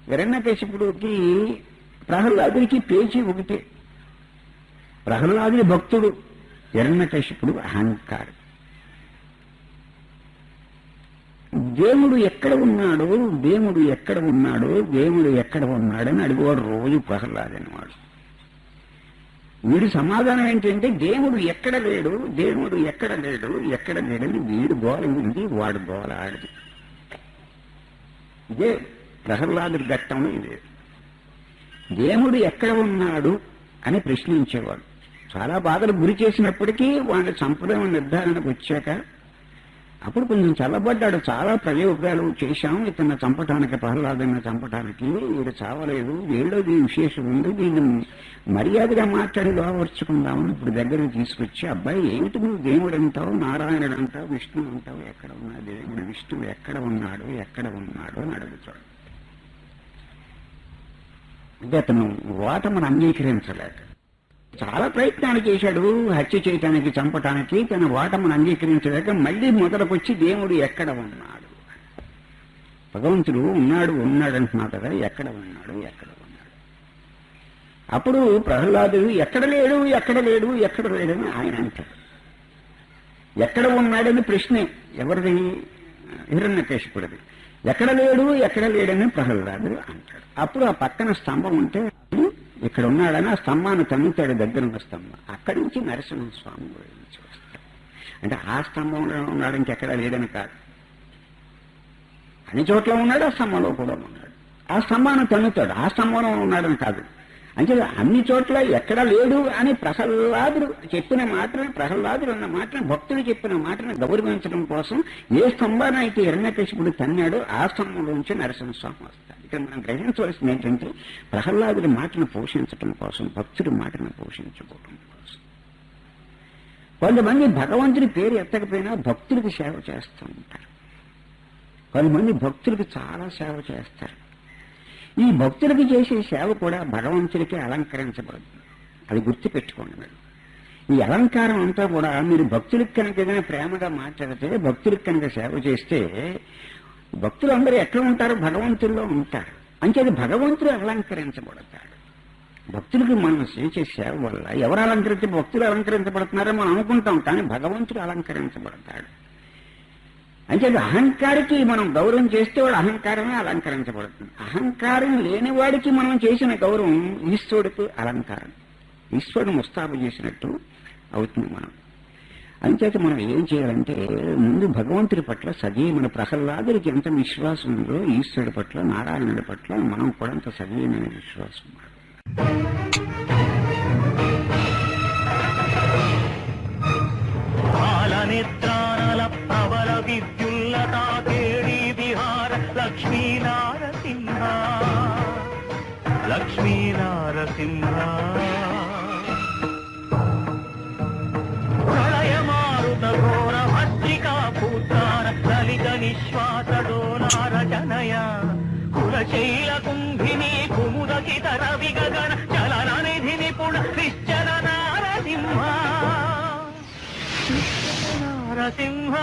హిరణ్యకశిపుడికి ప్రహ్లాదుడికి పేచీ ఒకటే. ప్రహ్లాదుడి భక్తుడు, హిరణ్యకశిపుడు అహంకారం. దేవుడు ఎక్కడ ఉన్నాడో, దేవుడు ఎక్కడ ఉన్నాడో, దేవుడు ఎక్కడ ఉన్నాడని అడిగేవాడు రోజు ప్రహ్లాదనేవాడు. వీడి సమాధానం ఏంటంటే దేవుడు ఎక్కడ లేడు, దేవుడు ఎక్కడ లేడు, ఎక్కడ లేడని వీడు గోల ఉంది, వాడు గోల ఆడదు. ఇదే ప్రహ్లాదుడి ఘట్టంలో ఇదే. దేవుడు ఎక్కడ ఉన్నాడు అని ప్రశ్నించేవాడు. చాలా బాధలు గురి చేసినప్పటికీ వాళ్ళ సంప్రదాయం నిర్ధారణకు వచ్చాక అప్పుడు కొంచెం చల్లబడ్డాడు. చాలా ప్రయోగాలు చేశాం ఇతన్ని చంపటానికి, ప్రహ్లాదుని చంపటానికి. వీడు చావలేదు, వీళ్ళది విశేషం ఉంది, దీన్ని మర్యాదగా మాట్లాడి లోపరుచుకుందామని ఇప్పుడు దగ్గరికి తీసుకొచ్చి, అబ్బాయి ఏమిటి నువ్వు దేవుడు అంటావు, నారాయణుడు అంటావు, విష్ణువు అంటావు, ఎక్కడ ఉన్నా దేవుడు విష్ణువు ఎక్కడ ఉన్నాడు, ఎక్కడ ఉన్నాడు అని అడుగుతాడు. అంటే అతను ఓటమిని అంగీకరించలేక చాలా ప్రయత్నాలు చేశాడు, హత్య చేయటానికి, చంపటానికి. తన ఓటమిని అంగీకరించలేక మళ్ళీ మొదలుకొచ్చి దేవుడు ఎక్కడ ఉన్నాడు, భగవంతుడు ఉన్నాడు ఉన్నాడు అంటున్నాడు కదా, ఎక్కడ ఉన్నాడు, ఎక్కడ ఉన్నాడు. అప్పుడు ప్రహ్లాదుడు ఎక్కడ లేడు, ఎక్కడ లేడు, ఎక్కడ లేడని ఆయన అంటాడు. ఎక్కడ ఉన్నాడని ప్రశ్నే ఎవరిది? హిరణ్యకశిపుడిది. ఎక్కడ లేడు, ఎక్కడ లేడని ప్రహ్లాదుడు అంటాడు. అప్పుడు ఆ పక్కన స్తంభం ఉంటే ఇక్కడ ఉన్నాడని ఆ స్తంభాన్ని తన్నుతాడు, దగ్గర ఉన్న స్తంభం. అక్కడి నుంచి నరసింహస్వామి గురించి వస్తాడు. అంటే ఆ స్తంభంలో ఉన్నాడు, ఇంకెక్కడ లేడని కాదు. అన్ని చోట్ల ఉన్నాడు, ఆ స్తంభంలో కూడా ఉన్నాడు. ఆ స్తంభాన్ని తన్నుతాడు, ఆ స్తంభంలో ఉన్నాడని కాదు. అంటే అన్ని చోట్ల ఎక్కడ లేడు అని ప్రహ్లాదుడు చెప్పిన మాటను, ప్రహ్లాదుడు అన్న మాటను, భక్తుడు చెప్పిన మాటను గౌరవించడం కోసం ఏ స్తంభాన్ని అయితే హిరణ్యకశిపుడు తన్నాడో ఆ స్తంభంలోంచి నరసింహస్వామి వస్తాడు. ఇక్కడ మనం గ్రహించవలసింది ఏంటంటే ప్రహ్లాదుడి మాటను పోషించడం కోసం, భక్తుడి మాటను పోషించుకోవడం కోసం. కొంతమంది భగవంతుడి పేరు ఎత్తకపోయినా భక్తుడికి సేవ చేస్తూ ఉంటారు. కొంతమంది భక్తుడికి చాలా సేవ చేస్తారు. ఈ భక్తుడికి చేసే సేవ కూడా భగవంతుడికి అలంకరించబడుతుంది. అది గుర్తుపెట్టుకోండి మీరు. ఈ అలంకారం అంతా కూడా మీరు భక్తుడికి కనుక ఏదైనా ప్రేమగా మాట్లాడితే, భక్తుడికి కనుక సేవ చేస్తే, భక్తులు అందరూ ఎక్కడ ఉంటారు? భగవంతుల్లో ఉంటారు. అంచేది భగవంతుడు అలంకరించబడతాడు. భక్తుడికి మనం చేసే సేవ వల్ల ఎవరు భక్తులు అలంకరించబడుతున్నారో మనం అనుకుంటాం, కానీ భగవంతుడు అలంకరించబడతాడు. అంటే అహంకారికి మనం గౌరవం చేస్తే వాడు అహంకారమే అలంకరించబడుతుంది. అహంకారం లేనివాడికి మనం చేసిన గౌరవం ఈశ్వరుడికి అలంకారం, ఈశ్వరుడు ముస్తాబు చేసినట్టు అవుతుంది. మనం అంచేత మనం ఏం చేయాలంటే ముందు భగవంతుడి పట్ల సజీవమైన, ప్రహ్లాదుడికి ఎంత విశ్వాసం ఉందో ఈశ్వరుడి పట్ల, నారాయణుడి పట్ల మనం కూడా అంత సజీవమైన విశ్వాసం ఉండాలి. ప్రబల విద్యుల్లతా కేడీ విహార లక్ష్మీ నారసింహ, లక్ష్మీ నారసింహ. ప్రళయమారుత ఘోర భద్రికా పూతార లలిత నిశ్వాస డోలార జనయ కులశైల కుంభిని కుముదకితర విగగణ చలన నిధి నిపుణ నిశ్చల నారసింహ, నారసింహ.